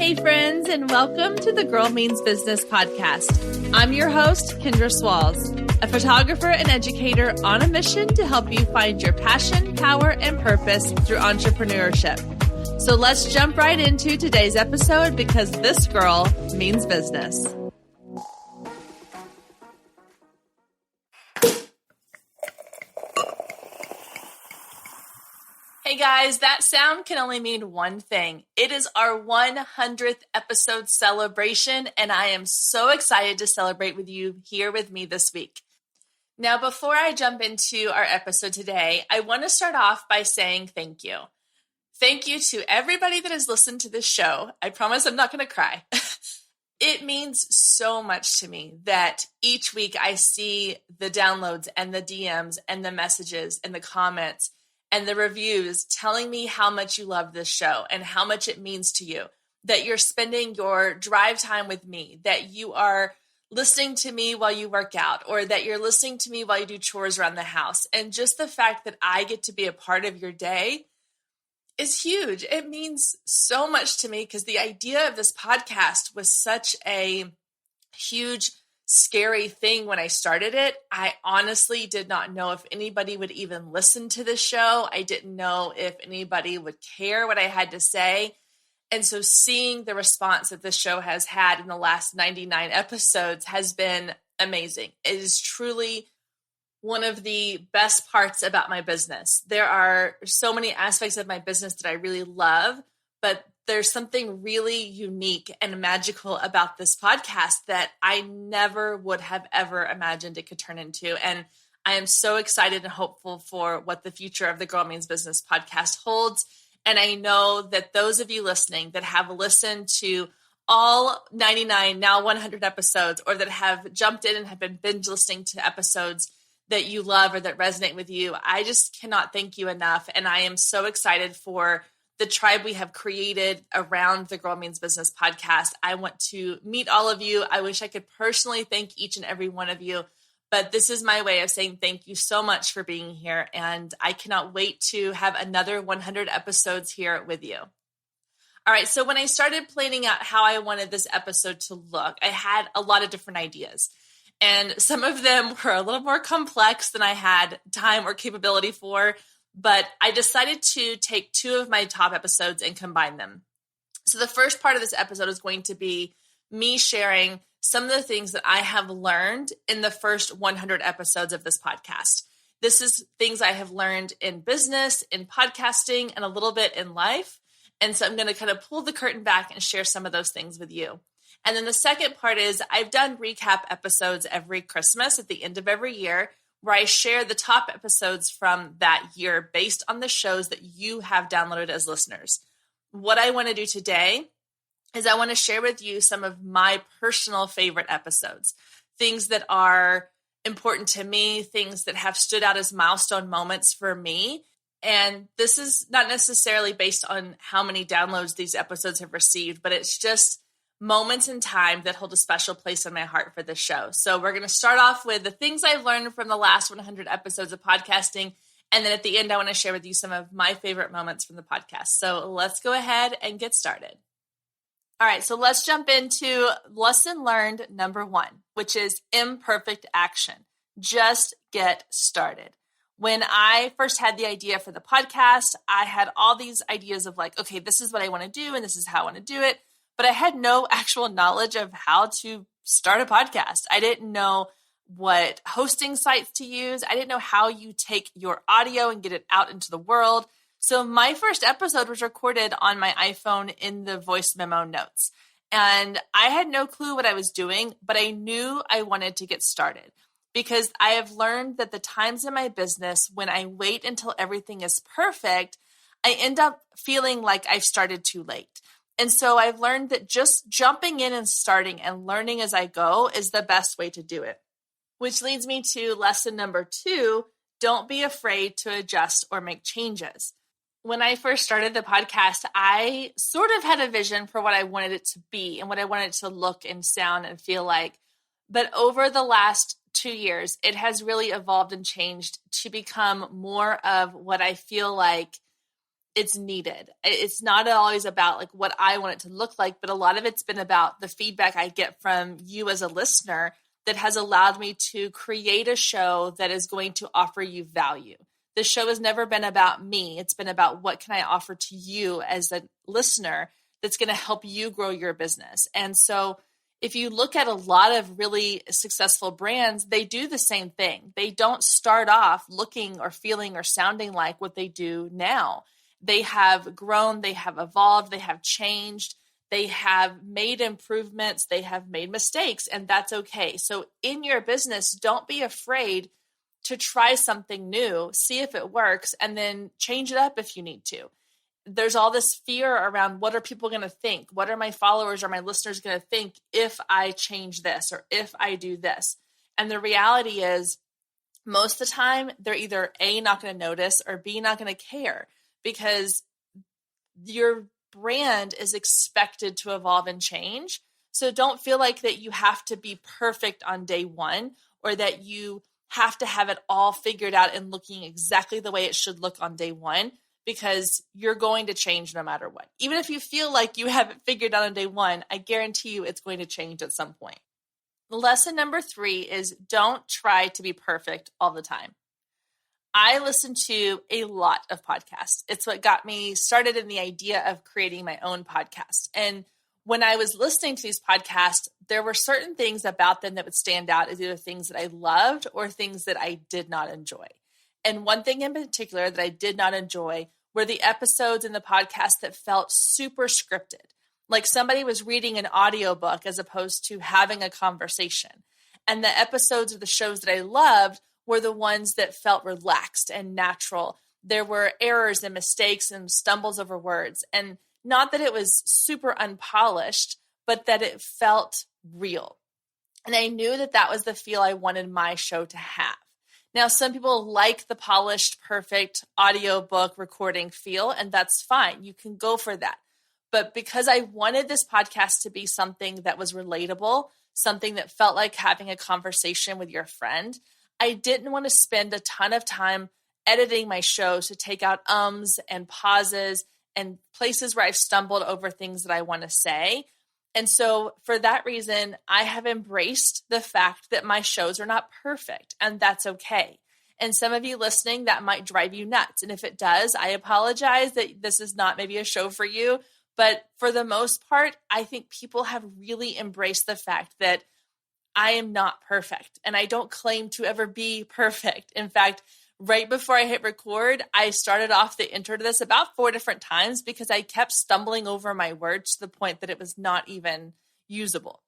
Hey friends, and welcome to the Girl Means Business podcast. I'm your host, Kendra, a photographer and educator on a mission to help you find your passion, power, and purpose through entrepreneurship. So let's jump right into today's episode because this girl means business. Hey guys, that sound can only mean one thing. It is our 100th episode celebration, and I am so excited to celebrate with you here with me this week. Now, before I jump into our episode today, I want to start off by saying thank you. Thank you to everybody that has listened to this show. I promise I'm not going to cry. It means so much to me that each week I see the downloads and the DMs and the messages and the comments and the reviews telling me how much you love this show and how much it means to you, that you're spending your drive time with me, that you are listening to me while you work out, or that you're listening to me while you do chores around the house. And just the fact that I get to be a part of your day is huge. It means so much to me because the idea of this podcast was such a huge scary thing when I started it. I honestly did not know if anybody would even listen to this show. I didn't know if anybody would care what I had to say. And so seeing the response that this show has had in the last 99 episodes has been amazing. It is truly one of the best parts about my business. There are so many aspects of my business that I really love, but there's something really unique and magical about this podcast that I never would have ever imagined it could turn into. And I am so excited and hopeful for what the future of the Girl Means Business podcast holds. And I know that those of you listening that have listened to all 99, now 100 episodes, or that have jumped in and have been binge listening to episodes that you love or that resonate with you, I just cannot thank you enough. And I am so excited for the tribe we have created around the Girl Means Business podcast. I want to meet all of you. I wish I could personally thank each and every one of you, but this is my way of saying thank you so much for being here. And I cannot wait to have another 100 episodes here with you. All right. So when I started planning out how I wanted this episode to look, I had a lot of different ideas. And some of them were a little more complex than I had time or capability for. But I decided to take two of my top episodes and combine them. So the first part of this episode is going to be me sharing some of the things that I have learned in the first 100 episodes of this podcast. This is things I have learned in business, in podcasting, and a little bit in life. And so I'm going to kind of pull the curtain back and share some of those things with you. And then the second part is I've done recap episodes every Christmas at the end of every year, where I share the top episodes from that year based on the shows that you have downloaded as listeners. What I want to do today is I want to share with you some of my personal favorite episodes, things that are important to me, things that have stood out as milestone moments for me. And this is not necessarily based on how many downloads these episodes have received, but it's just moments in time that hold a special place in my heart for this show. So we're going to start off with the things I've learned from the last 100 episodes of podcasting. And then at the end, I want to share with you some of my favorite moments from the podcast. So let's go ahead and get started. All right. So let's jump into lesson learned number 1, which is imperfect action. Just get started. When I first had the idea for the podcast, I had all these ideas of like, okay, this is what I want to do. And this is how I want to do it. But I had no actual knowledge of how to start a podcast. I didn't know what hosting sites to use. I didn't know how you take your audio and get it out into the world. So my first episode was recorded on my iPhone in the voice memo notes. And I had no clue what I was doing, but I knew I wanted to get started because I have learned that the times in my business when I wait until everything is perfect, I end up feeling like I've started too late. And so I've learned that just jumping in and starting and learning as I go is the best way to do it. Which leads me to lesson number 2, don't be afraid to adjust or make changes. When I first started the podcast, I sort of had a vision for what I wanted it to be and what I wanted it to look and sound and feel like. But over the last 2 years, it has really evolved and changed to become more of what I feel like it's needed. It's not always about like what I want it to look like, but a lot of it's been about the feedback I get from you as a listener that has allowed me to create a show that is going to offer you value. The show has never been about me. It's been about what can I offer to you as a listener that's going to help you grow your business. And so if you look at a lot of really successful brands, they do the same thing. They don't start off looking or feeling or sounding like what they do now. They have grown, they have evolved, they have changed, they have made improvements, they have made mistakes, and that's okay. So in your business, don't be afraid to try something new, see if it works, and then change it up if you need to. There's all this fear around what are people going to think? What are my followers or my listeners going to think if I change this or if I do this? And the reality is most of the time they're either A, not going to notice, or B, not going to care, because your brand is expected to evolve and change. So don't feel like that you have to be perfect on day one, or that you have to have it all figured out and looking exactly the way it should look on day one, because you're going to change no matter what. Even if you feel like you have it figured out on day one, I guarantee you it's going to change at some point. Lesson number 3 is don't try to be perfect all the time. I listen to a lot of podcasts. It's what got me started in the idea of creating my own podcast. And when I was listening to these podcasts, there were certain things about them that would stand out as either things that I loved or things that I did not enjoy. And one thing in particular that I did not enjoy were the episodes in the podcast that felt super scripted. Like somebody was reading an audiobook as opposed to having a conversation. And the episodes of the shows that I loved were the ones that felt relaxed and natural. There were errors and mistakes and stumbles over words. And not that it was super unpolished, but that it felt real. And I knew that that was the feel I wanted my show to have. Now, some people like the polished, perfect audiobook recording feel, and that's fine. You can go for that. But because I wanted this podcast to be something that was relatable, something that felt like having a conversation with your friend, I didn't want to spend a ton of time editing my show to take out ums and pauses and places where I've stumbled over things that I want to say. And so for that reason, I have embraced the fact that my shows are not perfect, and that's okay. And some of you listening, that might drive you nuts. And if it does, I apologize that this is not maybe a show for you. But for the most part, I think people have really embraced the fact that I am not perfect, and I don't claim to ever be perfect. In fact, right before I hit record, I started off the intro to this about 4 different times because I kept stumbling over my words to the point that it was not even usable.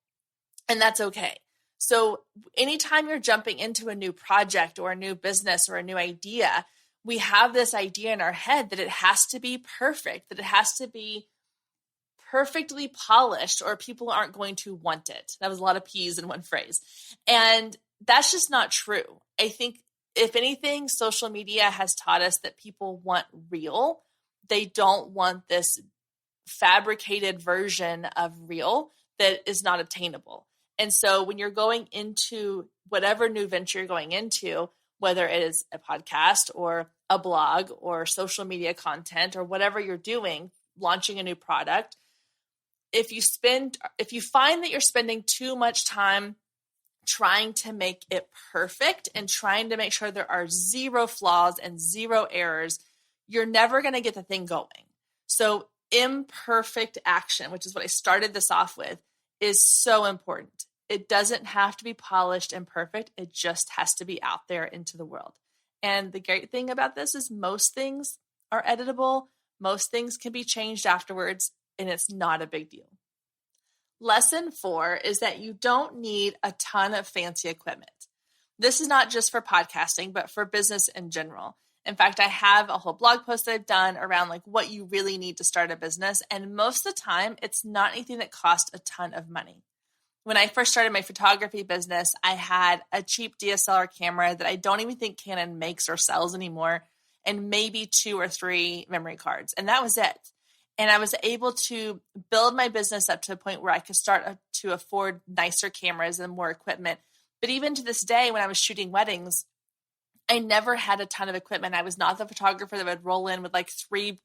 And that's okay. So anytime you're jumping into a new project or a new business or a new idea, we have this idea in our head that it has to be perfect, that it has to be perfectly polished or people aren't going to want it. That was a lot of P's in one phrase. And that's just not true. I think if anything, social media has taught us that people want real. They don't want this fabricated version of real that is not obtainable. And so when you're going into whatever new venture you're going into, whether it is a podcast or a blog or social media content or whatever you're doing, launching a new product, if you find that you're spending too much time trying to make it perfect and trying to make sure there are 0 flaws and 0 errors, you're never going to get the thing going. So imperfect action, which is what I started this off with, is so important. It doesn't have to be polished and perfect. It just has to be out there into the world. And the great thing about this is most things are editable. Most things can be changed afterwards, and it's not a big deal. Lesson 4 is that you don't need a ton of fancy equipment. This is not just for podcasting, but for business in general. In fact, I have a whole blog post that I've done around like what you really need to start a business. And most of the time, it's not anything that costs a ton of money. When I first started my photography business, I had a cheap DSLR camera that I don't even think Canon makes or sells anymore, and maybe 2 or 3 memory cards. And that was it. And I was able to build my business up to a point where I could start to afford nicer cameras and more equipment. But even to this day, when I was shooting weddings, I never had a ton of equipment. I was not the photographer that would roll in with like 3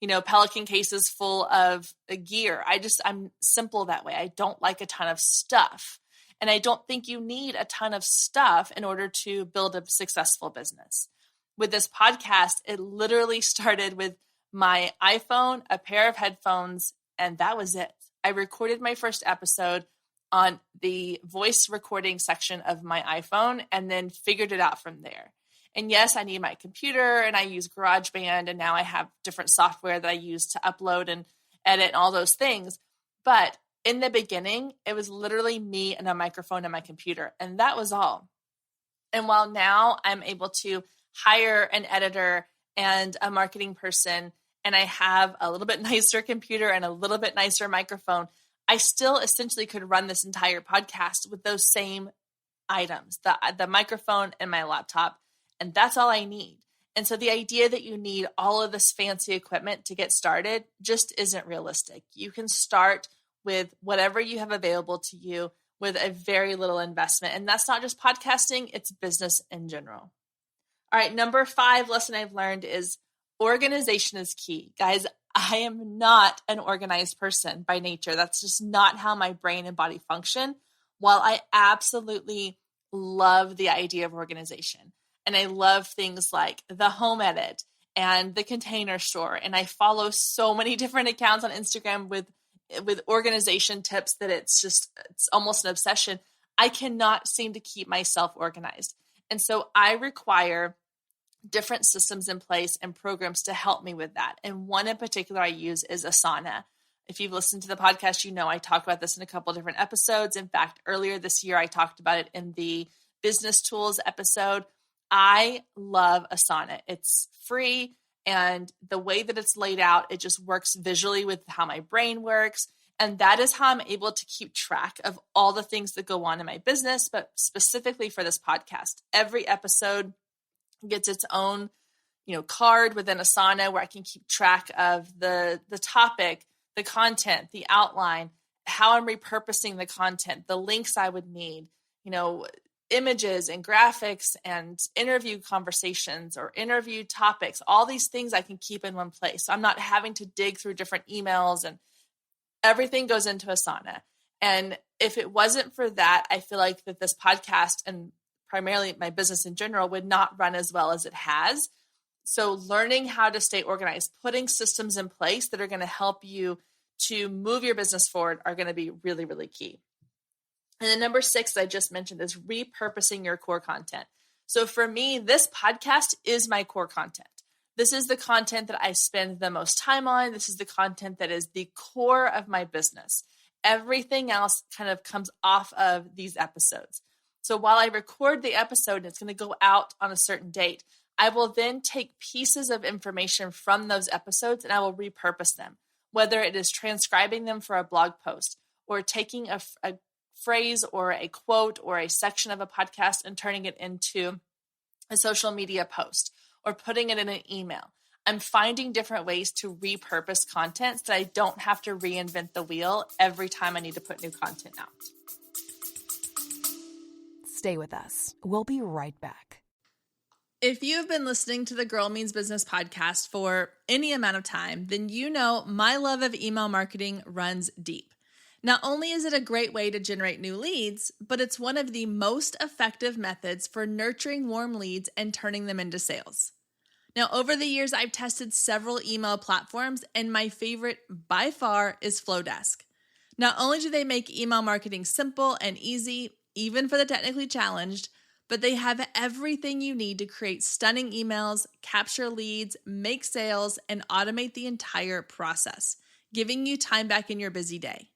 Pelican cases full of gear. I'm simple that way. I don't like a ton of stuff. And I don't think you need a ton of stuff in order to build a successful business. With this podcast, it literally started with my iPhone, a pair of headphones, and that was it. I recorded my first episode on the voice recording section of my iPhone and then figured it out from there. And yes, I need my computer and I use GarageBand, and now I have different software that I use to upload and edit and all those things. But in the beginning, it was literally me and a microphone and my computer, and that was all. And while now I'm able to hire an editor and a marketing person, and I have a little bit nicer computer and a little bit nicer microphone, I still essentially could run this entire podcast with those same items, the microphone and my laptop, and that's all I need. And so the idea that you need all of this fancy equipment to get started just isn't realistic. You can start with whatever you have available to you with a very little investment. And that's not just podcasting, it's business in general. All right, number 5 lesson I've learned is organization is key. Guys, I am not an organized person by nature. That's just not how my brain and body function. While I absolutely love the idea of organization, and I love things like the home edit and the container store, and I follow so many different accounts on Instagram with organization tips that it's almost an obsession. I cannot seem to keep myself organized. And so I require different systems in place and programs to help me with that. And one in particular I use is Asana. If you've listened to the podcast, I talk about this in a couple different episodes. In fact, earlier this year, I talked about it in the business tools episode. I love Asana. It's free, and the way that it's laid out, it just works visually with how my brain works. And that is how I'm able to keep track of all the things that go on in my business, but specifically for this podcast. Every episode gets its own, card within Asana where I can keep track of the topic, the content, the outline, how I'm repurposing the content, the links I would need, images and graphics and interview conversations or interview topics. All these things I can keep in one place. So I'm not having to dig through different emails, and everything goes into Asana. And if it wasn't for that, I feel like that this podcast and primarily my business in general would not run as well as it has. So learning how to stay organized, putting systems in place that are going to help you to move your business forward are going to be really, really key. And then number 6, I just mentioned, is repurposing your core content. So for me, this podcast is my core content. This is the content that I spend the most time on. This is the content that is the core of my business. Everything else kind of comes off of these episodes. So while I record the episode and it's going to go out on a certain date, I will then take pieces of information from those episodes and I will repurpose them, whether it is transcribing them for a blog post or taking a phrase or a quote or a section of a podcast and turning it into a social media post or putting it in an email. I'm finding different ways to repurpose content so that I don't have to reinvent the wheel every time I need to put new content out. Stay with us. We'll be right back. If you've been listening to the Girl Means Business podcast for any amount of time, then you know my love of email marketing runs deep. Not only is it a great way to generate new leads, but it's one of the most effective methods for nurturing warm leads and turning them into sales. Now, over the years, I've tested several email platforms, and my favorite by far is Flowdesk. Not only do they make email marketing simple and easy, even for the technically challenged, but they have everything you need to create stunning emails, capture leads, make sales, and automate the entire process, giving you time back in your busy day.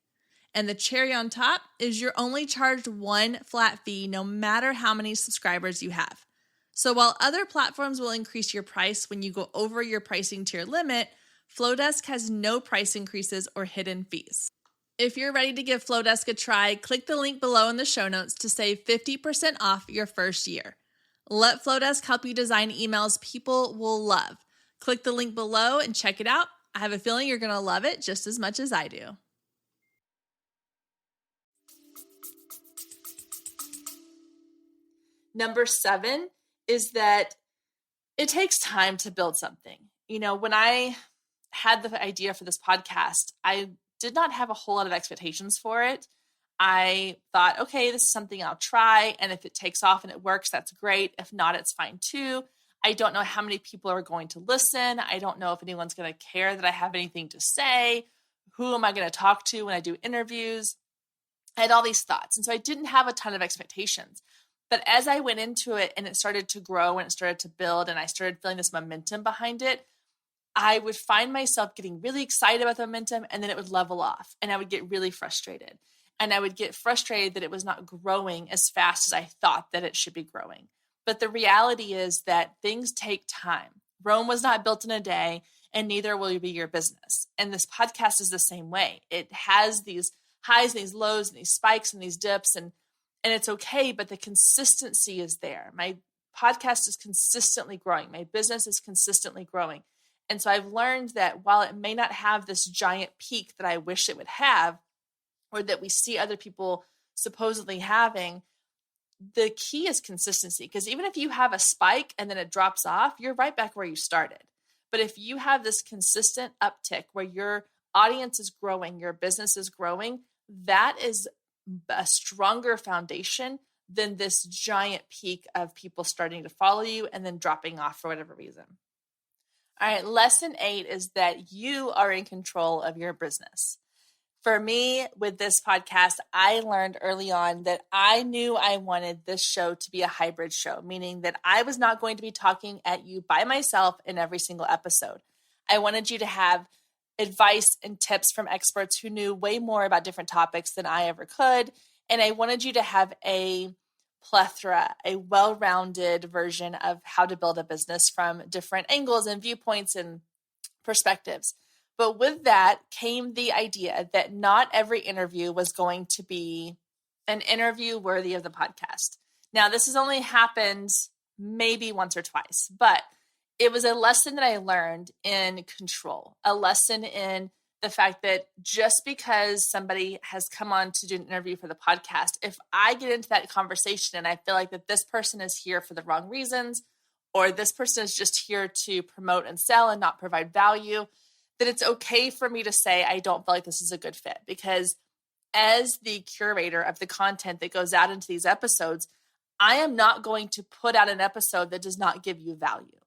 And the cherry on top is you're only charged one flat fee no matter how many subscribers you have. So while other platforms will increase your price when you go over your pricing tier limit, Flowdesk has no price increases or hidden fees. If you're ready to give Flowdesk a try, click the link below in the show notes to save 50% off your first year. Let Flowdesk help you design emails people will love. Click the link below and check it out. I have a feeling you're going to love it just as much as I do. Number 7 is that it takes time to build something. When I had the idea for this podcast, I did not have a whole lot of expectations for it. I thought, okay, this is something I'll try. And if it takes off and it works, that's great. If not, it's fine too. I don't know how many people are going to listen. I don't know if anyone's going to care that I have anything to say. Who am I going to talk to when I do interviews? I had all these thoughts. And so I didn't have a ton of expectations. But as I went into it and it started to grow and it started to build and I started feeling this momentum behind it, I would find myself getting really excited about the momentum and then it would level off and I would get really frustrated. And I would get frustrated that it was not growing as fast as I thought that it should be growing. But the reality is that things take time. Rome was not built in a day, and neither will be your business. And this podcast is the same way. It has these highs, and these lows, and these spikes, and these dips, and it's okay, but the consistency is there. My podcast is consistently growing. My business is consistently growing. And so I've learned that while it may not have this giant peak that I wish it would have, or that we see other people supposedly having, the key is consistency. Because even if you have a spike and then it drops off, you're right back where you started. But if you have this consistent uptick where your audience is growing, your business is growing, that is a stronger foundation than this giant peak of people starting to follow you and then dropping off for whatever reason. All right, lesson 8 is that you are in control of your business. For me, with this podcast, I learned early on that I knew I wanted this show to be a hybrid show, meaning that I was not going to be talking at you by myself in every single episode. I wanted you to have advice and tips from experts who knew way more about different topics than I ever could. And I wanted you to have a plethora, a well-rounded version of how to build a business from different angles and viewpoints and perspectives. But with that came the idea that not every interview was going to be an interview worthy of the podcast. Now, this has only happened maybe once or twice, but it was a lesson that I learned in control, a lesson in the fact that just because somebody has come on to do an interview for the podcast, if I get into that conversation and I feel like that this person is here for the wrong reasons, or this person is just here to promote and sell and not provide value, that it's okay for me to say, I don't feel like this is a good fit. Because as the curator of the content that goes out into these episodes, I am not going to put out an episode that does not give you value.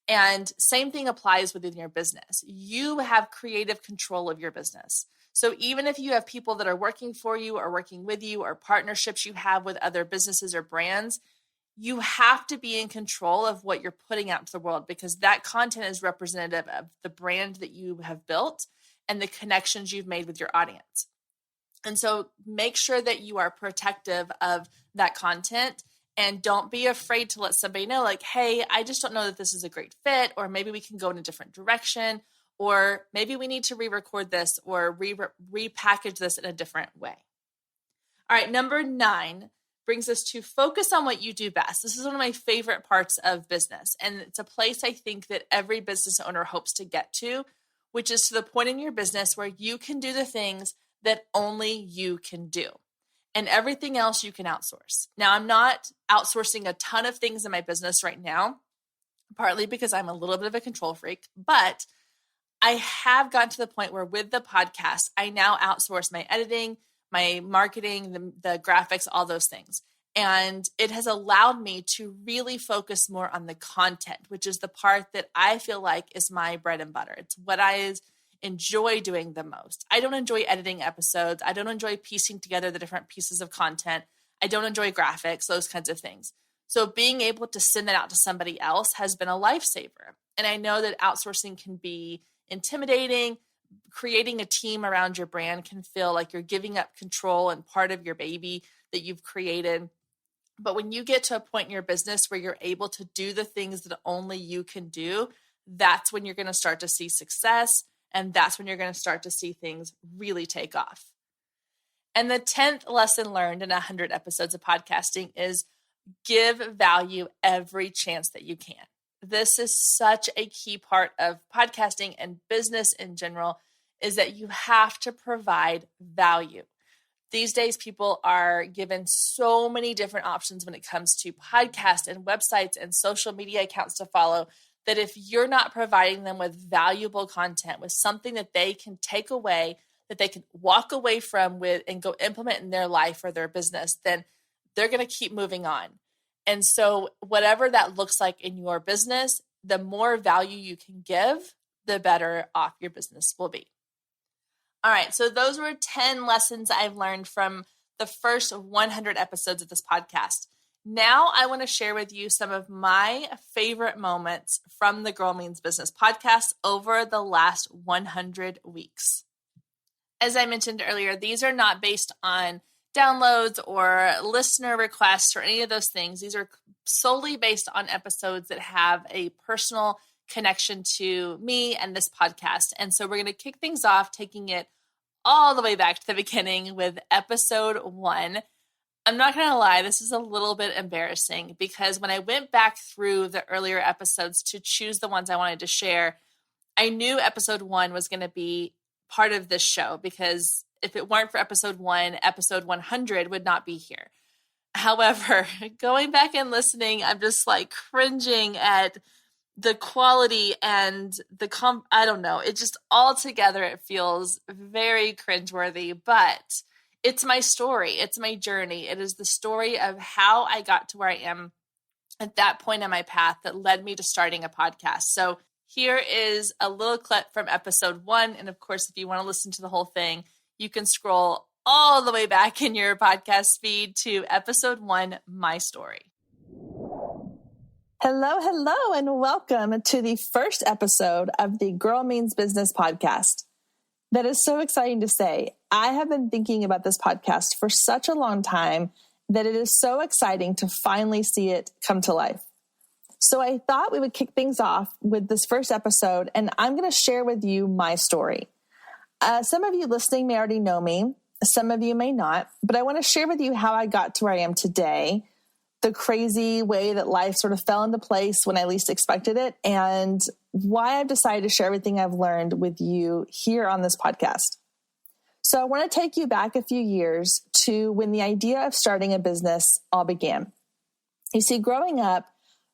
And same thing applies within your business. You have creative control of your business. So even if you have people that are working for you or working with you or partnerships you have with other businesses or brands, you have to be in control of what you're putting out to the world, because that content is representative of the brand that you have built and the connections you've made with your audience. And so make sure that you are protective of that content. And don't be afraid to let somebody know, like, hey, I just don't know that this is a great fit, or maybe we can go in a different direction, or maybe we need to re-record this or repackage this in a different way. All right, number 9 brings us to focus on what you do best. This is one of my favorite parts of business, and it's a place I think that every business owner hopes to get to, which is to the point in your business where you can do the things that only you can do. And everything else you can outsource. Now, I'm not outsourcing a ton of things in my business right now, partly because I'm a little bit of a control freak, but I have gotten to the point where with the podcast, I now outsource my editing, my marketing, the graphics, all those things. And it has allowed me to really focus more on the content, which is the part that I feel like is my bread and butter. It's what I enjoy doing the most. I don't enjoy editing episodes. I don't enjoy piecing together the different pieces of content. I don't enjoy graphics, those kinds of things. So being able to send that out to somebody else has been a lifesaver. And I know that outsourcing can be intimidating. Creating a team around your brand can feel like you're giving up control and part of your baby that you've created. But when you get to a point in your business where you're able to do the things that only you can do, that's when you're going to start to see success. And that's when you're going to start to see things really take off. And the 10th lesson learned in 100 episodes of podcasting is give value every chance that you can. This is such a key part of podcasting and business in general, is that you have to provide value. These days, people are given so many different options when it comes to podcasts and websites and social media accounts to follow, that if you're not providing them with valuable content, with something that they can take away, that they can walk away from with and go implement in their life or their business, then they're going to keep moving on. And so whatever that looks like in your business, the more value you can give, the better off your business will be. All right, so those were 10 lessons I've learned from the first 100 episodes of this podcast. Now I want to share with you some of my favorite moments from the Girl Means Business podcast over the last 100 weeks. As I mentioned earlier, these are not based on downloads or listener requests or any of those things. These are solely based on episodes that have a personal connection to me and this podcast. And so we're going to kick things off, taking it all the way back to the beginning with episode 1. I'm not going to lie, this is a little bit embarrassing because when I went back through the earlier episodes to choose the ones I wanted to share, I knew episode 1 was going to be part of this show because if it weren't for episode 1, episode 100 would not be here. However, going back and listening, I'm just like cringing at the quality and I don't know, it just all together, it feels very cringeworthy, but it's my story. It's my journey. It is the story of how I got to where I am at that point in my path that led me to starting a podcast. So here is a little clip from episode 1. And of course, if you want to listen to the whole thing, you can scroll all the way back in your podcast feed to episode 1, My Story. Hello, and welcome to the first episode of the Girl Means Business podcast. That is so exciting to say. I have been thinking about this podcast for such a long time that it is so exciting to finally see it come to life. So I thought we would kick things off with this first episode, and I'm going to share with you my story. Some of you listening may already know me. Some of you may not, but I want to share with you how I got to where I am today, the crazy way that life sort of fell into place when I least expected it, and why I've decided to share everything I've learned with you here on this podcast. So I want to take you back a few years to when the idea of starting a business all began. You see, growing up,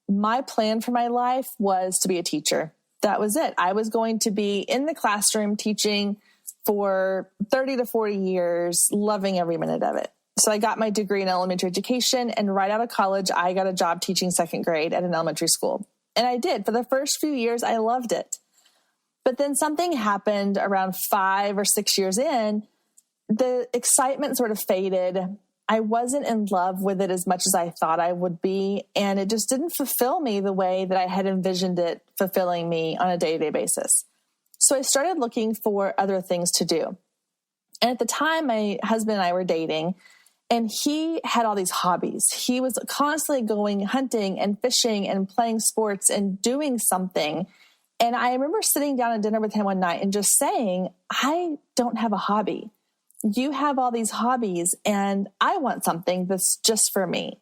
my plan for my life was to be a teacher. That was it. I was going to be in the classroom teaching for 30 to 40 years, loving every minute of it. So I got my degree in elementary education, and right out of college, I got a job teaching second grade at an elementary school. And I did. For the first few years, I loved it. But then something happened around 5 or 6 years in. The excitement sort of faded. I wasn't in love with it as much as I thought I would be, and it just didn't fulfill me the way that I had envisioned it fulfilling me on a day-to-day basis. So I started looking for other things to do. And at the time, my husband and I were dating, and he had all these hobbies. He was constantly going hunting and fishing and playing sports and doing something. And I remember sitting down at dinner with him one night and just saying, I don't have a hobby. You have all these hobbies, and I want something that's just for me.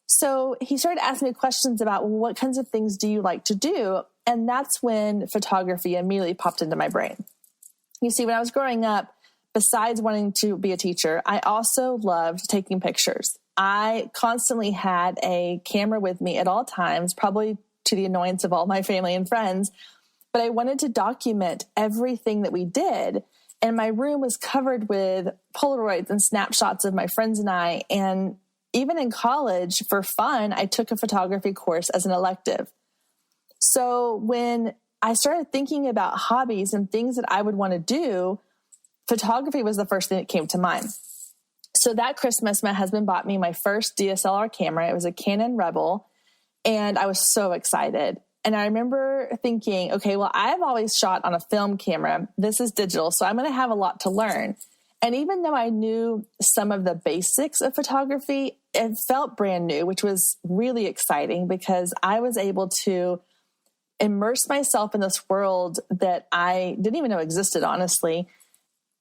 So he started asking me questions about, well, what kinds of things do you like to do? And that's when photography immediately popped into my brain. You see, when I was growing up, besides wanting to be a teacher, I also loved taking pictures. I constantly had a camera with me at all times, probably to the annoyance of all my family and friends, but I wanted to document everything that we did. And my room was covered with Polaroids and snapshots of my friends and I. And even in college, for fun, I took a photography course as an elective. So when I started thinking about hobbies and things that I would want to do, photography was the first thing that came to mind. So that Christmas, my husband bought me my first DSLR camera. It was a Canon Rebel, and I was so excited. And I remember thinking, okay, well, I've always shot on a film camera. This is digital, so I'm going to have a lot to learn. And even though I knew some of the basics of photography, it felt brand new, which was really exciting because I was able to immerse myself in this world that I didn't even know existed, honestly,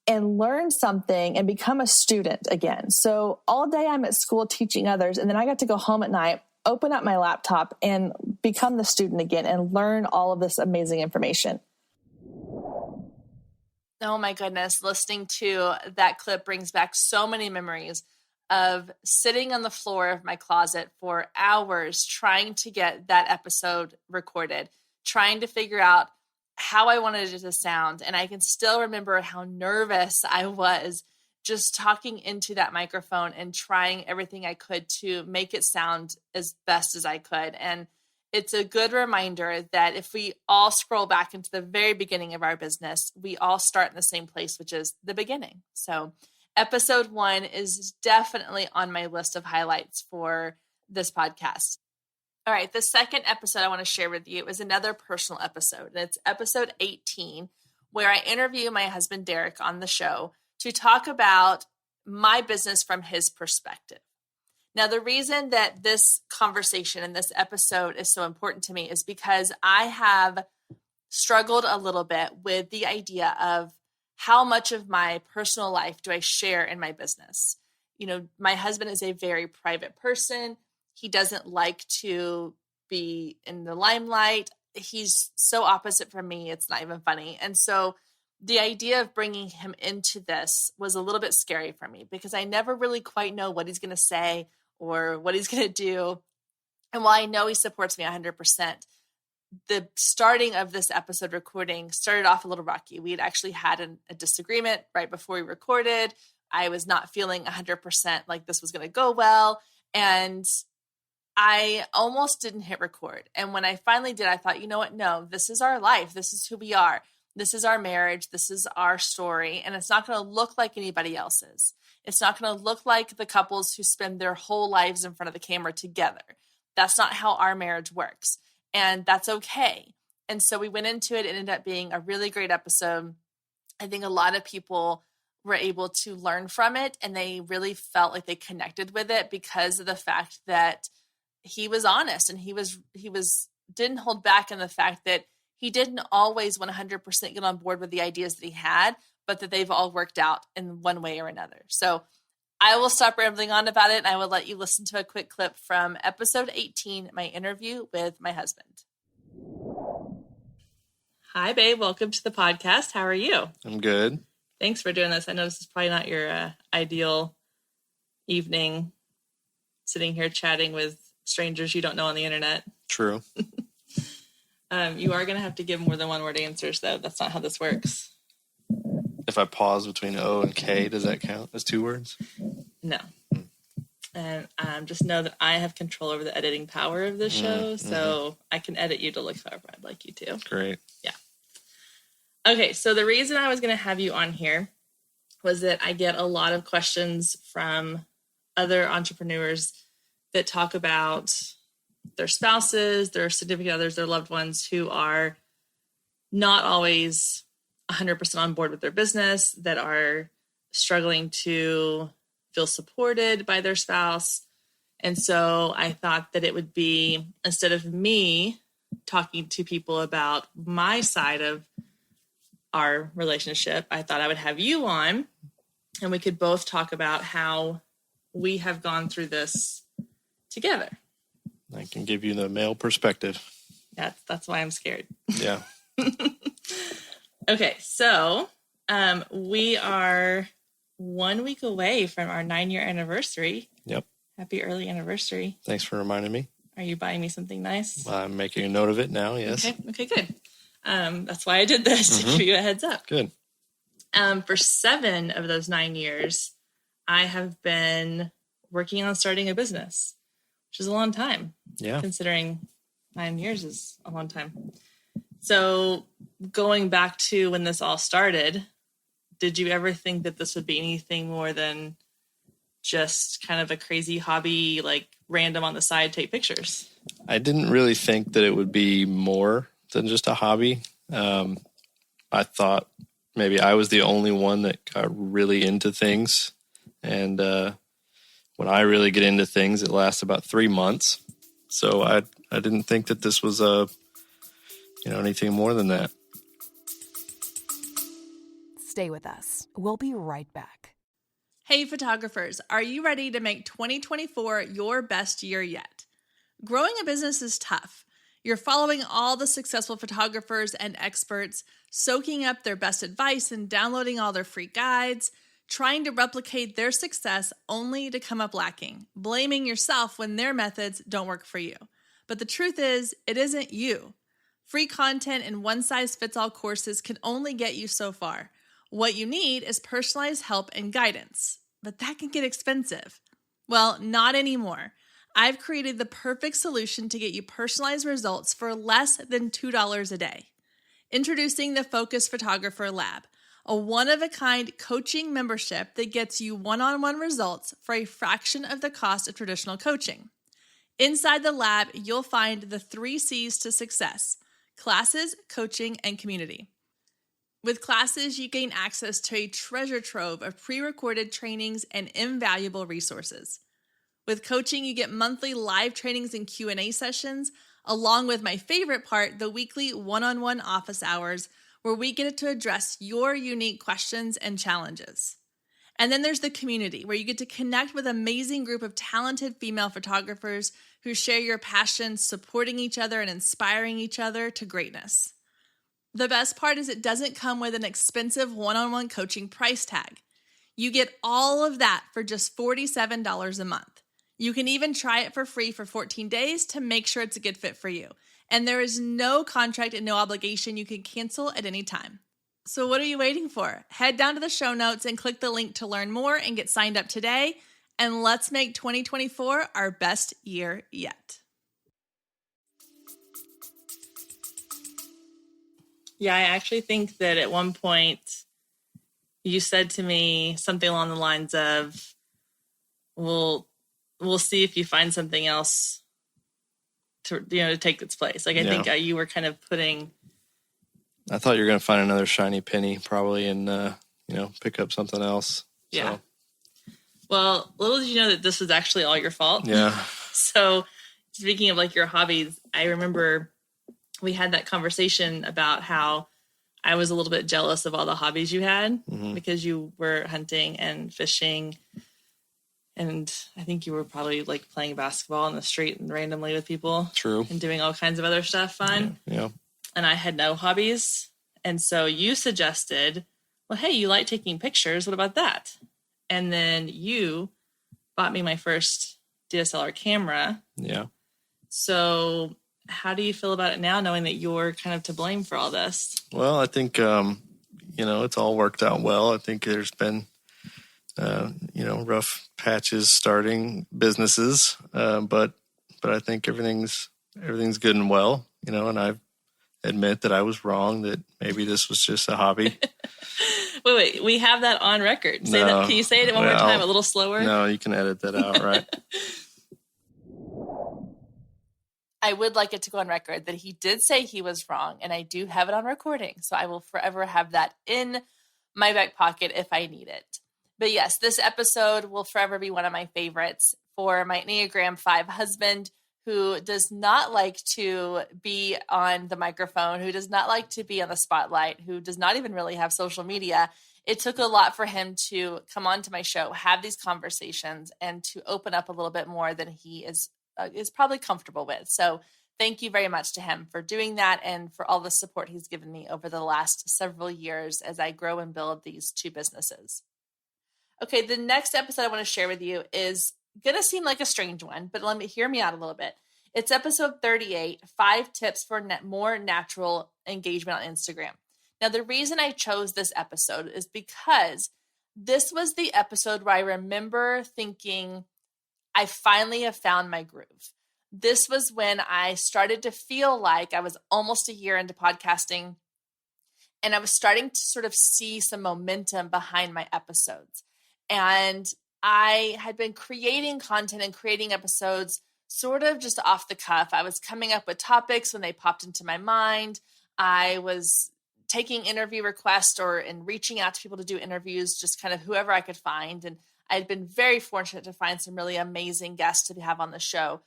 and learn something and become a student again. So all day I'm at school teaching others, and then I got to go home at night, open up my laptop, and become the student again and learn all of this amazing information. Oh my goodness. Listening to that clip brings back so many memories of sitting on the floor of my closet for hours trying to get that episode recorded, trying to figure out how I wanted it to sound. And I can still remember how nervous I was just talking into that microphone and trying everything I could to make it sound as best as I could. And it's a good reminder that if we all scroll back into the very beginning of our business, we all start in the same place, which is the beginning. So episode 1 is definitely on my list of highlights for this podcast. All right, the second episode I want to share with you is another personal episode. And it's episode 18, where I interview my husband, Derek, on the show to talk about my business from his perspective. Now, the reason that this conversation and this episode is so important to me is because I have struggled a little bit with the idea of how much of my personal life do I share in my business. You know, my husband is a very private person. He doesn't like to be in the limelight. He's so opposite from me. It's not even funny. And so the idea of bringing him into this was a little bit scary for me because I never really quite know what he's going to say or what he's going to do. And while I know he supports me 100%, the starting of this episode recording started off a little rocky. We had actually had a disagreement right before we recorded. I was not feeling 100% like this was going to go well. And I almost didn't hit record. And when I finally did, I thought, you know what? No, this is our life. This is who we are. This is our marriage. This is our story. And it's not going to look like anybody else's. It's not going to look like the couples who spend their whole lives in front of the camera together. That's not how our marriage works. And that's okay. And so we went into it. It ended up being a really great episode. I think a lot of people were able to learn from it, and they really felt like they connected with it because of the fact that he was honest and he didn't hold back in the fact that he didn't always 100% get on board with the ideas that he had, but that they've all worked out in one way or another. So I will stop rambling on about it, and I will let you listen to a quick clip from episode 18, my interview with my husband. Hi, babe. Welcome to the podcast. How are you? I'm good. Thanks for doing this. I know this is probably not your ideal evening, sitting here chatting with strangers you don't know on the internet. True. You are going to have to give more than one word answers, though. That's not how this works. If I pause between O and K, does that count as 2 words? No. And just know that I have control over the editing power of this show, so I can edit you to look however I'd like you to. Great. Yeah. Okay, so the reason I was going to have you on here was that I get a lot of questions from other entrepreneurs that talk about their spouses, their significant others, their loved ones who are not always 100% on board with their business, that are struggling to feel supported by their spouse. And so I thought that it would be, instead of me talking to people about my side of our relationship, I thought I would have you on and we could both talk about how we have gone through this together. I can give you the male perspective. That's why I'm scared. Yeah. Okay, so we are 1 week away from our 9-year anniversary. Yep. Happy early anniversary. Thanks for reminding me. Are you buying me something nice? I'm making a note of it now, yes. Okay, good. That's why I did this, to give you a heads up. Good. For 7 of those 9 years, I have been working on starting a business, which is a long time. Yeah. Considering 9 years is a long time. So going back to when this all started, did you ever think that this would be anything more than just kind of a crazy hobby, like random on the side, take pictures? I didn't really think that it would be more than just a hobby. I thought maybe I was the only one that got really into things. And when I really get into things, it lasts about 3 months. So I didn't think that this was anything more than that. Stay with us. We'll be right back. Hey photographers, are you ready to make 2024 your best year yet? Growing a business is tough. You're following all the successful photographers and experts, soaking up their best advice and downloading all their free guides, trying to replicate their success only to come up lacking, blaming yourself when their methods don't work for you. But the truth is, it isn't you. Free content and one-size-fits-all courses can only get you so far. What you need is personalized help and guidance, but that can get expensive. Well, not anymore. I've created the perfect solution to get you personalized results for less than $2 a day. Introducing the Focus Photographer Lab, a one-of-a-kind coaching membership that gets you one-on-one results for a fraction of the cost of traditional coaching. Inside the lab, you'll find the 3 C's to success: classes, coaching, and community. With classes, you gain access to a treasure trove of pre-recorded trainings and invaluable resources. With coaching, you get monthly live trainings and Q&A sessions, along with my favorite part, the weekly one-on-one office hours, where we get to address your unique questions and challenges. And then there's the community, where you get to connect with an amazing group of talented female photographers who share your passion, supporting each other and inspiring each other to greatness. The best part is it doesn't come with an expensive one-on-one coaching price tag. You get all of that for just $47 a month. You can even try it for free for 14 days to make sure it's a good fit for you. And there is no contract and no obligation. You can cancel at any time. So what are you waiting for? Head down to the show notes and click the link to learn more and get signed up today. And let's make 2024 our best year yet. Yeah, I actually think that at one point you said to me something along the lines of, we'll see if you find something else to take its place. Like, I think you were kind of putting... I thought you were going to find another shiny penny probably and, pick up something else. Yeah. So. Well, little did you know that this was actually all your fault. Yeah. So speaking of like your hobbies, I remember we had that conversation about how I was a little bit jealous of all the hobbies you had because you were hunting and fishing. And I think you were probably like playing basketball on the street and randomly with people. True. And doing all kinds of other stuff fun. Yeah. And I had no hobbies. And so you suggested, well, hey, you like taking pictures. What about that? And then you bought me my first DSLR camera. Yeah. So how do you feel about it now, knowing that you're kind of to blame for all this? Well, I think, it's all worked out well. I think there's been, rough patches starting businesses. But I think everything's good and well, and I admit that I was wrong, that maybe this was just a hobby. Wait, we have that on record. That. Can you say it one more time, a little slower? No, you can edit that out, right? I would like it to go on record that he did say he was wrong, and I do have it on recording. So I will forever have that in my back pocket if I need it. But yes, this episode will forever be one of my favorites for my Enneagram 5 husband, who does not like to be on the microphone, who does not like to be on the spotlight, who does not even really have social media. It took a lot for him to come onto my show, have these conversations, and to open up a little bit more than he is probably comfortable with. So thank you very much to him for doing that and for all the support he's given me over the last several years as I grow and build these 2 businesses. Okay, the next episode I want to share with you is going to seem like a strange one, but hear me out a little bit. It's episode 38, 5 tips for more natural engagement on Instagram. Now, the reason I chose this episode is because this was the episode where I remember thinking, I finally have found my groove. This was when I started to feel like I was almost a year into podcasting, and I was starting to sort of see some momentum behind my episodes. And I had been creating content and creating episodes sort of just off the cuff. I was coming up with topics when they popped into my mind. I was taking interview requests and reaching out to people to do interviews, just kind of whoever I could find. And I'd been very fortunate to find some really amazing guests to have on the show.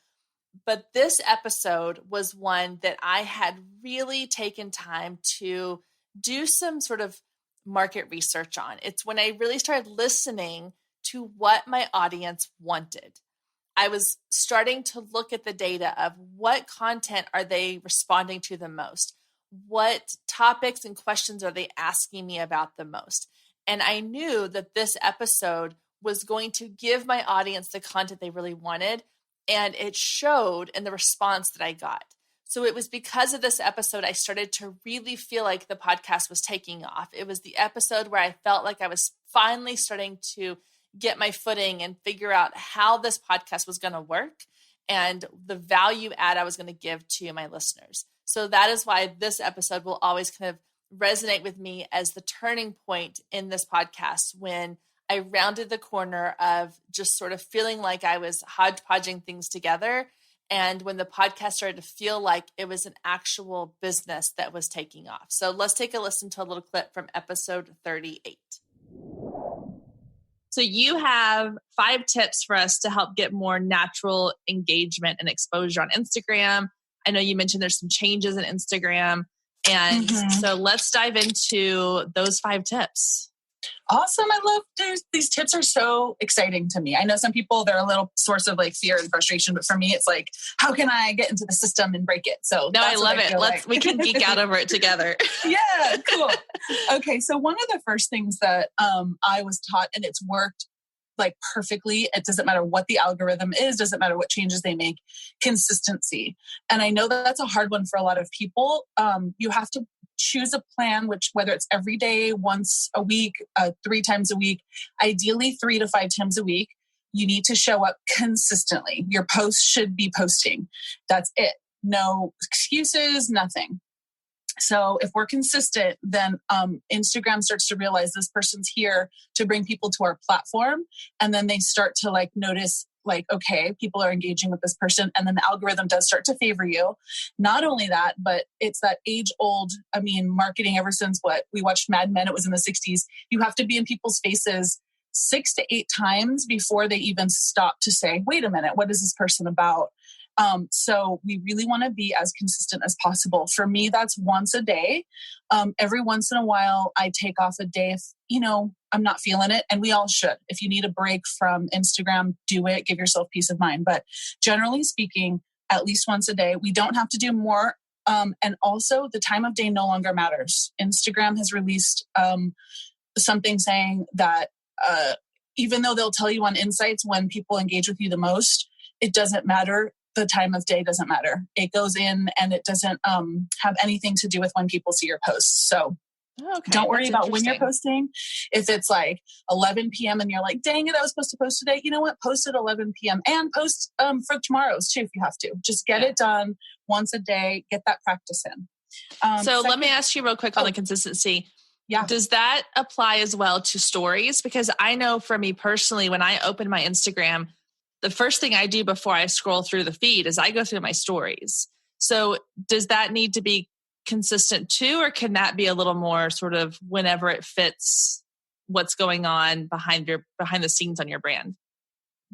But this episode was one that I had really taken time to do some sort of market research on. It's when I really started listening to what my audience wanted. I was starting to look at the data of what content are they responding to the most? What topics and questions are they asking me about the most? And I knew that this episode was going to give my audience the content they really wanted. And it showed in the response that I got. So it was because of this episode, I started to really feel like the podcast was taking off. It was the episode where I felt like I was finally starting to get my footing and figure out how this podcast was going to work and the value add I was going to give to my listeners. So that is why this episode will always kind of resonate with me as the turning point in this podcast, when I rounded the corner of just sort of feeling like I was hodgepodging things together. And when the podcast started to feel like it was an actual business that was taking off. So let's take a listen to a little clip from episode 38. So you have 5 tips for us to help get more natural engagement and exposure on Instagram. I know you mentioned there's some changes in Instagram. And so let's dive into those 5 tips. Awesome. I love these tips are so exciting to me. I know some people, they're a little source of like fear and frustration, but for me, it's like, how can I get into the system and break it? So no, I love it. We can geek out over it together. Yeah, cool. Okay. So one of the first things that I was taught, and it's worked like perfectly. It doesn't matter what the algorithm is, doesn't matter what changes they make, consistency. And I know that that's a hard one for a lot of people. You have to choose a plan, whether it's every day, once a week, 3 times a week, ideally 3 to 5 times a week. You need to show up consistently. Your posts should be posting. That's it. No excuses, nothing. So if we're consistent, then Instagram starts to realize this person's here to bring people to our platform. And then they start to like notice like, okay, people are engaging with this person. And then the algorithm does start to favor you. Not only that, but it's that age old, marketing ever since we watched Mad Men, it was in the 60s. You have to be in people's faces 6 to 8 times before they even stop to say, wait a minute, what is this person about? So we really want to be as consistent as possible. For me, that's once a day. Every once in a while, I take off a day if, I'm not feeling it. And we all should. If you need a break from Instagram, do it. Give yourself peace of mind. But generally speaking, at least once a day, we don't have to do more. And also the time of day no longer matters. Instagram has released something saying that even though they'll tell you on insights when people engage with you the most, it doesn't matter. The time of day doesn't matter. It goes in and it doesn't have anything to do with when people see your posts. So don't worry about when you're posting. If it's like 11 p.m. and you're like, dang it, I was supposed to post today. You know what? Post at 11 p.m. and post for tomorrow's too if you have to. Just get it done once a day. Get that practice in. So let me ask you real quick on the consistency. Yeah. Does that apply as well to stories? Because I know for me personally, when I open my Instagram, the first thing I do before I scroll through the feed is I go through my stories. So does that need to be consistent too, or can that be a little more sort of whenever it fits what's going on behind the scenes on your brand?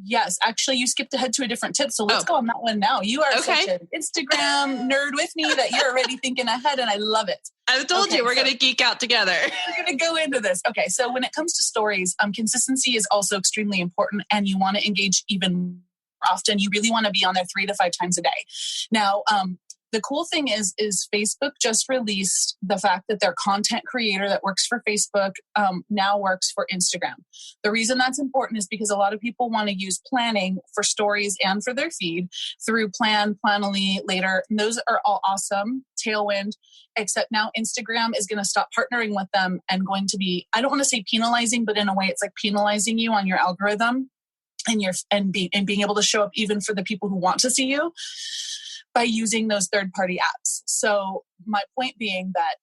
Yes, actually, you skipped ahead to a different tip. So let's go on that one now. You are such an Instagram nerd with me that you're already thinking ahead, and I love it. I told you we're going to geek out together. We're going to go into this. Okay, so when it comes to stories, consistency is also extremely important, and you want to engage even more often. You really want to be on there 3 to 5 times a day. Now, the cool thing is Facebook just released the fact that their content creator that works for Facebook now works for Instagram. The reason that's important is because a lot of people want to use planning for stories and for their feed through Planoly, Later. And those are all awesome. Tailwind. Except now Instagram is going to stop partnering with them and going to be, I don't want to say penalizing, but in a way it's like penalizing you on your algorithm and being able to show up even for the people who want to see you by using those third-party apps. So my point being that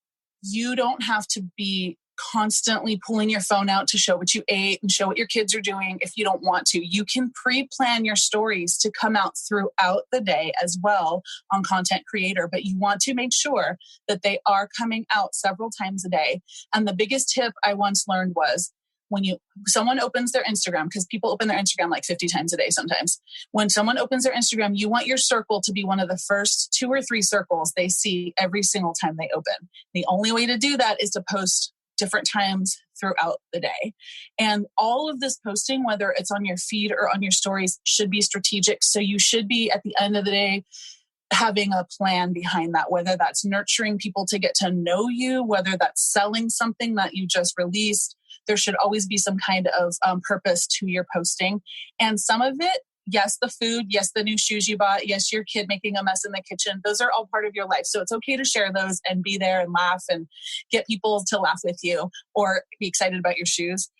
you don't have to be constantly pulling your phone out to show what you ate and show what your kids are doing if you don't want to. You can pre-plan your stories to come out throughout the day as well on Content Creator, but you want to make sure that they are coming out several times a day. And the biggest tip I once learned was when someone opens their Instagram, because people open their Instagram like 50 times a day sometimes. When someone opens their Instagram, you want your circle to be one of the first 2 or 3 circles they see every single time they open. The only way to do that is to post different times throughout the day. And all of this posting, whether it's on your feed or on your stories, should be strategic. So you should be, at the end of the day, having a plan behind that, whether that's nurturing people to get to know you, whether that's selling something that you just released. There should always be some kind of purpose to your posting. And some of it yes, the food, yes, the new shoes you bought, yes, your kid making a mess in the kitchen. Those are all part of your life. So it's okay to share those and be there and laugh and get people to laugh with you or be excited about your shoes.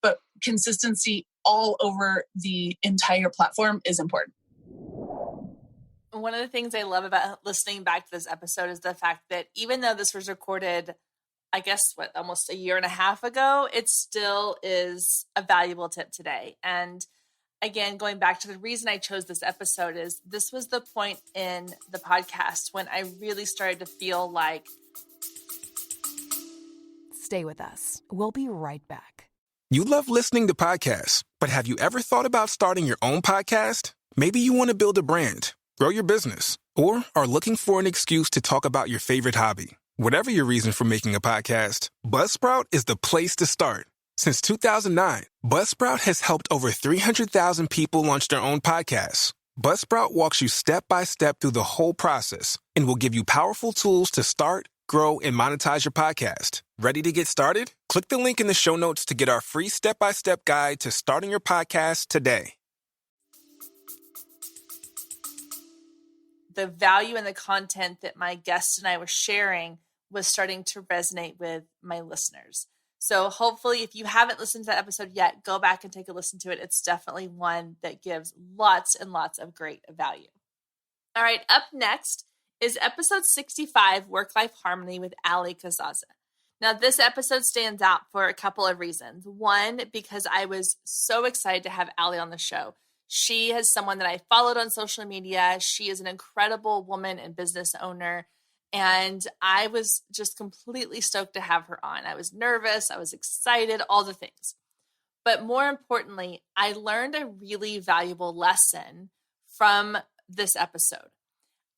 But consistency all over the entire platform is important. One of the things I love about listening back to this episode is the fact that even though this was recorded, I guess, almost a year and a half ago, it still is a valuable tip today. And again, going back to the reason I chose this episode is this was the point in the podcast when I really started to feel like. Stay with us. We'll be right back. You love listening to podcasts, but have you ever thought about starting your own podcast? Maybe you want to build a brand, grow your business, or are looking for an excuse to talk about your favorite hobby. Whatever your reason for making a podcast, Buzzsprout is the place to start. Since 2009, Buzzsprout has helped over 300,000 people launch their own podcasts. Buzzsprout walks you step by step through the whole process and will give you powerful tools to start, grow, and monetize your podcast. Ready to get started? Click the link in the show notes to get our free step-by-step guide to starting your podcast today. The value and the content that my guest and I were sharing was starting to resonate with my listeners. So hopefully, if you haven't listened to that episode yet, go back and take a listen to it. It's definitely one that gives lots and lots of great value. All right, up next is episode 65, Work-Life Harmony with Ali Kazaza. Now, this episode stands out for a couple of reasons. One, because I was so excited to have Ali on the show. She is someone that I followed on social media. She is an incredible woman and business owner. And I was just completely stoked to have her on. I was nervous. I was excited, all the things. But more importantly, I learned a really valuable lesson from this episode.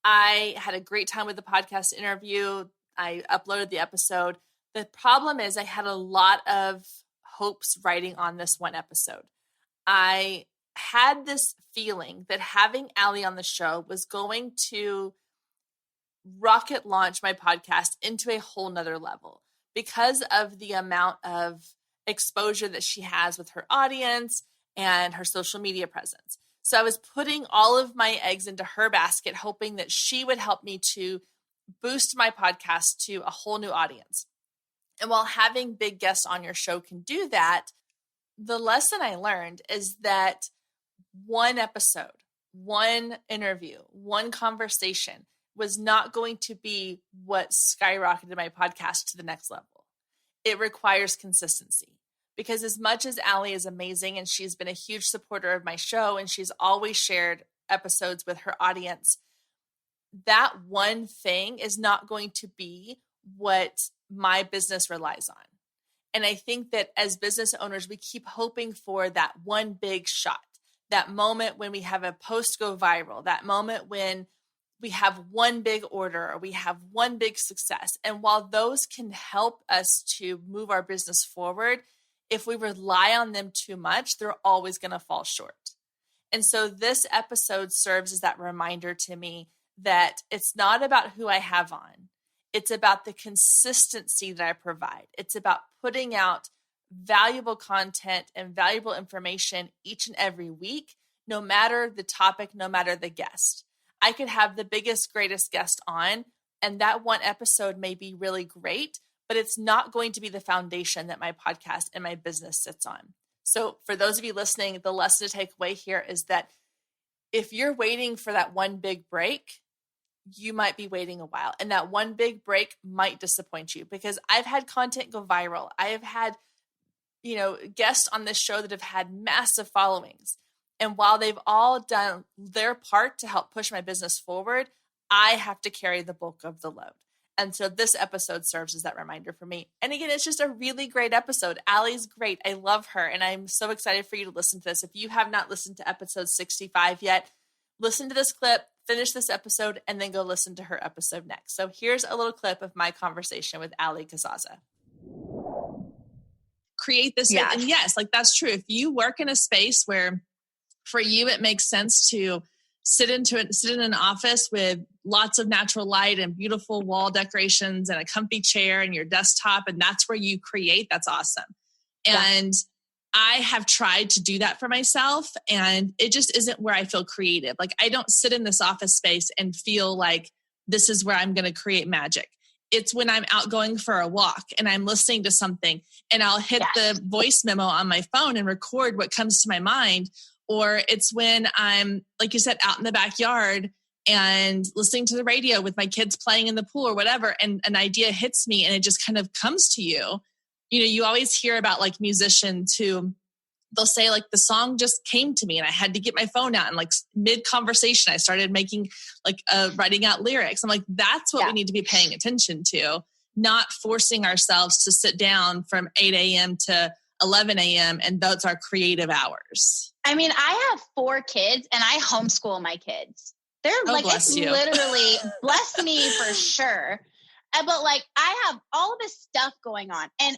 I had a great time with the podcast interview. I uploaded the episode. The problem is I had a lot of hopes riding on this one episode. I had this feeling that having Ali on the show was going to rocket launch my podcast into a whole nother level because of the amount of exposure that she has with her audience and her social media presence. So I was putting all of my eggs into her basket, hoping that she would help me to boost my podcast to a whole new audience. And while having big guests on your show can do that, the lesson I learned is that one episode, one interview, one conversation was not going to be what skyrocketed my podcast to the next level. It requires consistency because as much as Ali is amazing and she's been a huge supporter of my show and she's always shared episodes with her audience, that one thing is not going to be what my business relies on. And I think that as business owners, we keep hoping for that one big shot, that moment when we have a post go viral, that moment when we have one big order or we have one big success. And while those can help us to move our business forward, if we rely on them too much, they're always going to fall short. And so this episode serves as that reminder to me that it's not about who I have on. It's about the consistency that I provide. It's about putting out valuable content and valuable information each and every week, no matter the topic, no matter the guest. I could have the biggest, greatest guest on, and that one episode may be really great, but it's not going to be the foundation that my podcast and my business sits on. So for those of you listening, the lesson to take away here is that if you're waiting for that one big break, you might be waiting a while. And that one big break might disappoint you because I've had content go viral. I have had, guests on this show that have had massive followings. And while they've all done their part to help push my business forward, I have to carry the bulk of the load. And so this episode serves as that reminder for me. And again, it's just a really great episode. Ali's great. I love her. And I'm so excited for you to listen to this. If you have not listened to episode 65 yet, listen to this clip, finish this episode, and then go listen to her episode next. So here's a little clip of my conversation with Ali Kazaza. Create this. Yeah. And yes, that's true. If you work in a space where for you, it makes sense to sit in an office with lots of natural light and beautiful wall decorations and a comfy chair and your desktop, and that's where you create. That's awesome. And I have tried to do that for myself, and it just isn't where I feel creative. Like, I don't sit in this office space and feel like this is where I'm going to create magic. It's when I'm out going for a walk and I'm listening to something, and I'll hit the voice memo on my phone and record what comes to my mind. Or it's when I'm, like you said, out in the backyard and listening to the radio with my kids playing in the pool or whatever, and an idea hits me and it just kind of comes to you. You know, you always hear about like musicians who they'll say like the song just came to me and I had to get my phone out, and like mid conversation I started making like writing out lyrics. I'm like, that's what we need to be paying attention to, not forcing ourselves to sit down from 8 a.m. to 11 a.m. and those are creative hours. I mean, I have 4 kids and I homeschool my kids. They're it's you. Literally bless me for sure. But like, I have all of this stuff going on, and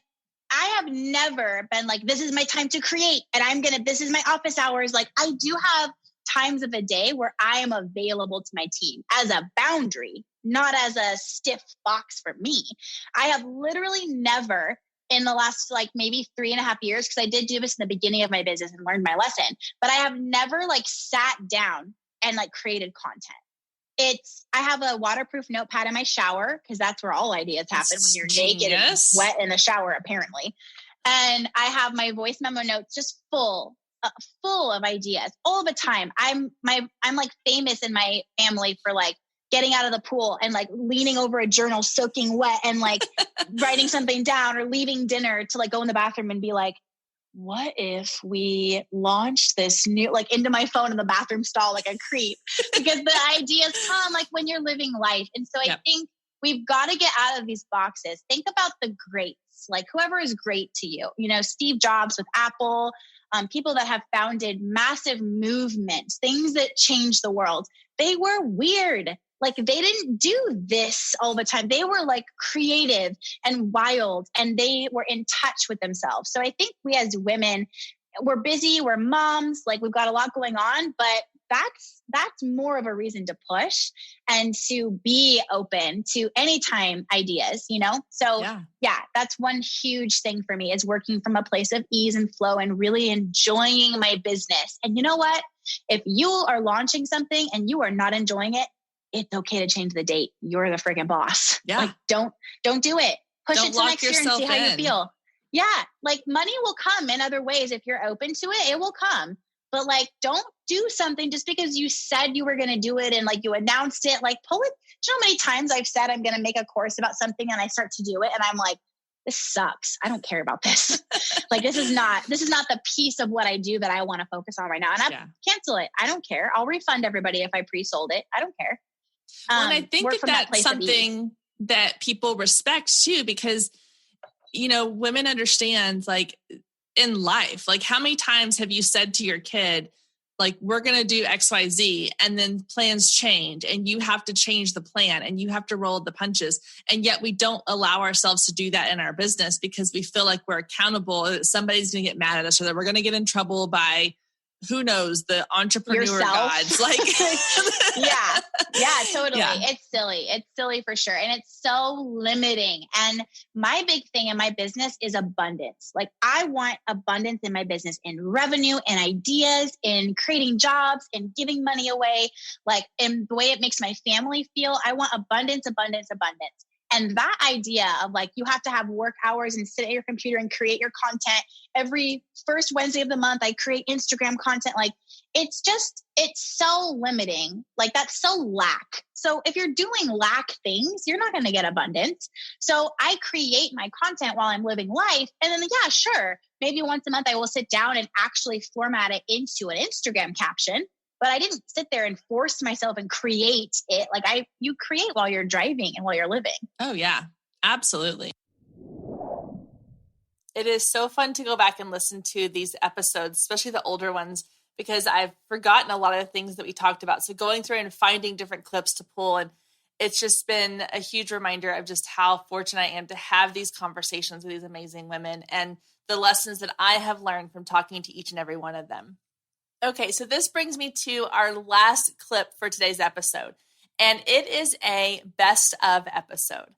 I have never been like, this is my time to create and this is my office hours. Like, I do have times of a day where I am available to my team as a boundary, not as a stiff box for me. I have literally never in the last like maybe 3.5 years, because I did do this in the beginning of my business and learned my lesson, but I have never like sat down and like created content. I have a waterproof notepad in my shower, because that's where all ideas happen, when you're naked and wet in the shower, apparently. And I have my voice memo notes just full of ideas all the time. I'm like famous in my family for like getting out of the pool and like leaning over a journal soaking wet and like writing something down, or leaving dinner to like go in the bathroom and be like, what if we launch this new, like into my phone in the bathroom stall like a creep? Because the ideas come like when you're living life. And so I think we've got to get out of these boxes. Think about the greats, like whoever is great to you, you know, Steve Jobs with Apple, people that have founded massive movements, things that changed the world. They were weird. Like, they didn't do this all the time. They were like creative and wild, and they were in touch with themselves. So I think we as women, we're busy, we're moms, like we've got a lot going on, but that's more of a reason to push and to be open to anytime ideas, you know? So yeah, that's one huge thing for me, is working from a place of ease and flow and really enjoying my business. And you know what? If you are launching something and you are not enjoying it, it's okay to change the date. You're the freaking boss. Yeah. Like, don't do it. Push it to next year and see how you feel. Yeah. Like, money will come in other ways. If you're open to it, it will come. But like, don't do something just because you said you were going to do it and like you announced it. Like, pull it. Do you know how many times I've said I'm going to make a course about something and I start to do it and I'm like, this sucks. I don't care about this. Like, this is not the piece of what I do that I want to focus on right now. And I cancel it. I don't care. I'll refund everybody if I pre-sold it. I don't care. Well, and I think that's something that people respect too, because, you know, women understand, like, in life, like, how many times have you said to your kid, like, we're going to do X, Y, Z, and then plans change and you have to change the plan and you have to roll the punches. And yet we don't allow ourselves to do that in our business because we feel like we're accountable, that somebody's going to get mad at us, or that we're going to get in trouble by, who knows, the entrepreneur gods. Like, yeah, totally. Yeah. It's silly for sure. And it's so limiting. And my big thing in my business is abundance. Like, I want abundance in my business, in revenue and ideas, in creating jobs and giving money away, like in the way it makes my family feel. I want abundance, abundance, abundance. And that idea of like, you have to have work hours and sit at your computer and create your content every first Wednesday of the month, I create Instagram content. Like, it's so limiting. Like, that's so lack. So if you're doing lack things, you're not going to get abundance. So I create my content while I'm living life. And then, yeah, sure, maybe once a month I will sit down and actually format it into an Instagram caption. But I didn't sit there and force myself and create it. Like, you create while you're driving and while you're living. Oh yeah, absolutely. It is so fun to go back and listen to these episodes, especially the older ones, because I've forgotten a lot of the things that we talked about. So going through and finding different clips to pull, and it's just been a huge reminder of just how fortunate I am to have these conversations with these amazing women and the lessons that I have learned from talking to each and every one of them. Okay, so this brings me to our last clip for today's episode, and it is a best of episode.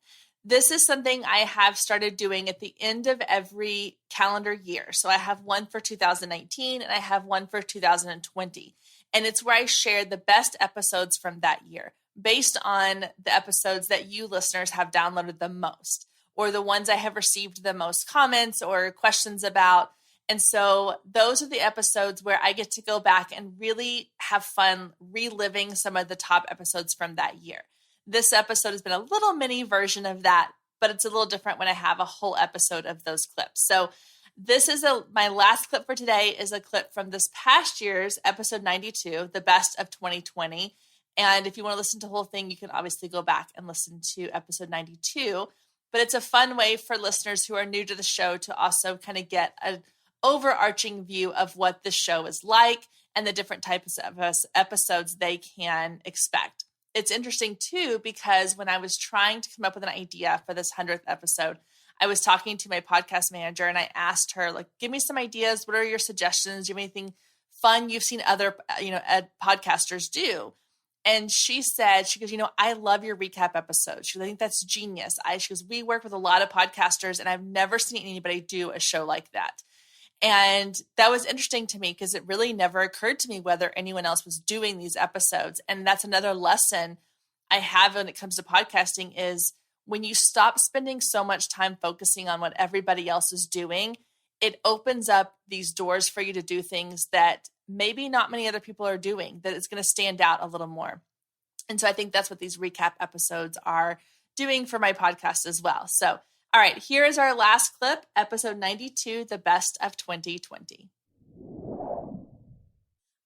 This is something I have started doing at the end of every calendar year. So I have one for 2019 and I have one for 2020. And it's where I share the best episodes from that year based on the episodes that you listeners have downloaded the most, or the ones I have received the most comments or questions about. And so those are the episodes where I get to go back and really have fun reliving some of the top episodes from that year. This episode has been a little mini version of that, but it's a little different when I have a whole episode of those clips. So this is my last clip for today is a clip from this past year's episode 92, the best of 2020. And if you want to listen to the whole thing, you can obviously go back and listen to episode 92. But it's a fun way for listeners who are new to the show to also kind of get an overarching view of what the show is like and the different types of episodes they can expect. It's interesting too, because when I was trying to come up with an idea for this 100th episode, I was talking to my podcast manager and I asked her, like, give me some ideas. What are your suggestions? Do you have anything fun you've seen other, podcasters do? And she goes, I love your recap episodes. She goes, I think that's genius. She goes, we work with a lot of podcasters and I've never seen anybody do a show like that. And that was interesting to me because it really never occurred to me whether anyone else was doing these episodes. And that's another lesson I have when it comes to podcasting is when you stop spending so much time focusing on what everybody else is doing, it opens up these doors for you to do things that maybe not many other people are doing, that it's going to stand out a little more. And so I think that's what these recap episodes are doing for my podcast as well. So, all right, here is our last clip, episode 92, the best of 2020.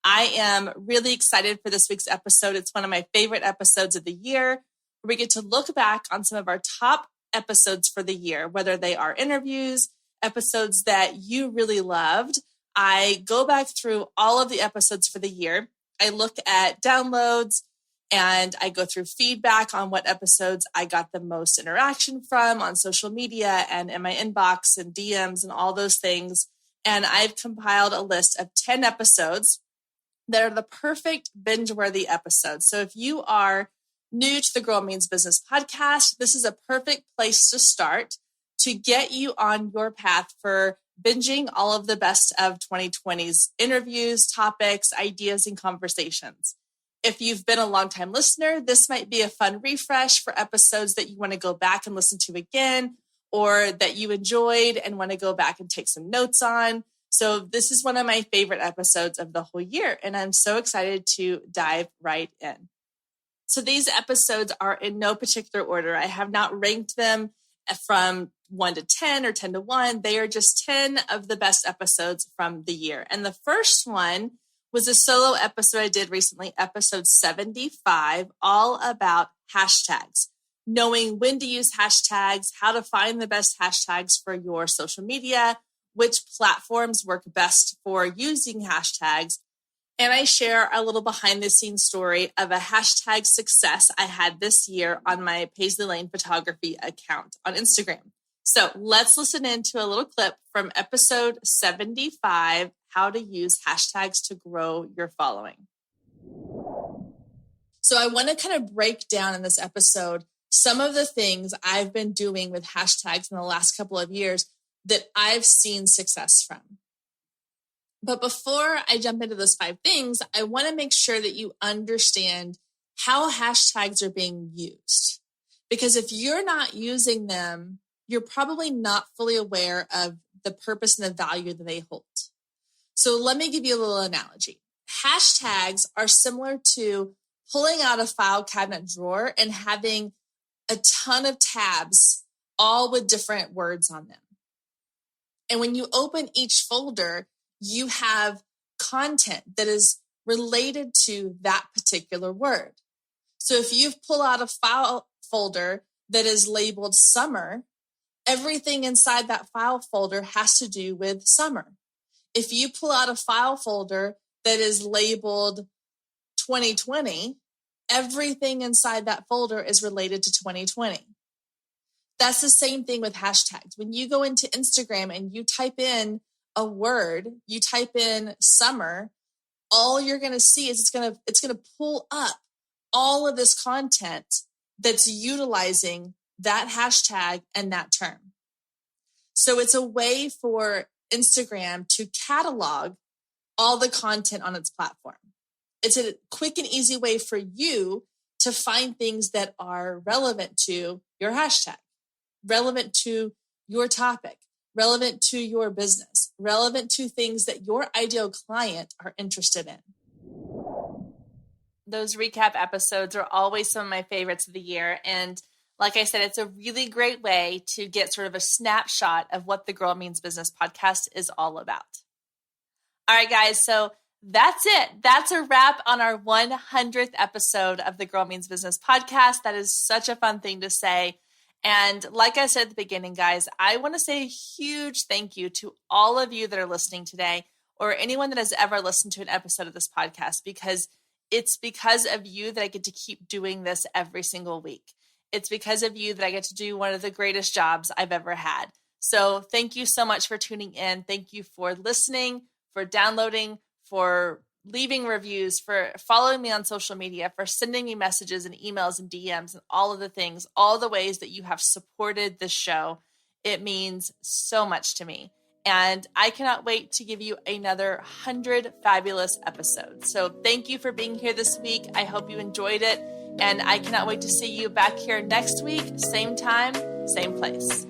I am really excited for this week's episode. It's one of my favorite episodes of the year, where we get to look back on some of our top episodes for the year, whether they are interviews, episodes that you really loved. I go back through all of the episodes for the year. I look at downloads and I go through feedback on what episodes I got the most interaction from on social media and in my inbox and DMs and all those things. And I've compiled a list of 10 episodes that are the perfect binge-worthy episodes. So if you are new to the Girl Means Business podcast, this is a perfect place to start to get you on your path for binging all of the best of 2020's interviews, topics, ideas, and conversations. If you've been a longtime listener, this might be a fun refresh for episodes that you want to go back and listen to again, or that you enjoyed and want to go back and take some notes on. So this is one of my favorite episodes of the whole year, and I'm so excited to dive right in. So these episodes are in no particular order. I have not ranked them from 1 to 10 or 10 to 1. They are just 10 of the best episodes from the year. And the first one was a solo episode I did recently, episode 75, all about hashtags, knowing when to use hashtags, how to find the best hashtags for your social media, which platforms work best for using hashtags. And I share a little behind the scenes story of a hashtag success I had this year on my Paisley Lane photography account on Instagram. So let's listen into a little clip from episode 75, how to use hashtags to grow your following. So I want to kind of break down in this episode some of the things I've been doing with hashtags in the last couple of years that I've seen success from. But before I jump into those 5 things, I want to make sure that you understand how hashtags are being used. Because if you're not using them, you're probably not fully aware of the purpose and the value that they hold. So let me give you a little analogy. Hashtags are similar to pulling out a file cabinet drawer and having a ton of tabs, all with different words on them. And when you open each folder, you have content that is related to that particular word. So if you pull out a file folder that is labeled summer, everything inside that file folder has to do with summer. If you pull out a file folder that is labeled 2020, everything inside that folder is related to 2020. That's the same thing with hashtags. When you go into Instagram and you type in a word, you type in summer, all you're going to see is it's going to pull up all of this content that's utilizing that hashtag and that term. So it's a way for Instagram to catalog all the content on its platform. It's a quick and easy way for you to find things that are relevant to your hashtag, relevant to your topic, relevant to your business, relevant to things that your ideal client are interested in. Those recap episodes are always some of my favorites of the year. And like I said, it's a really great way to get sort of a snapshot of what the Girl Means Business podcast is all about. All right, guys. So that's it. That's a wrap on our 100th episode of the Girl Means Business podcast. That is such a fun thing to say. And like I said at the beginning, guys, I want to say a huge thank you to all of you that are listening today, or anyone that has ever listened to an episode of this podcast, because it's because of you that I get to keep doing this every single week. It's because of you that I get to do one of the greatest jobs I've ever had. So thank you so much for tuning in. Thank you for listening, for downloading, for leaving reviews, for following me on social media, for sending me messages and emails and DMs and all of the things, all the ways that you have supported this show. It means so much to me. And I cannot wait to give you another 100 fabulous episodes. So thank you for being here this week. I hope you enjoyed it. And I cannot wait to see you back here next week, same time, same place.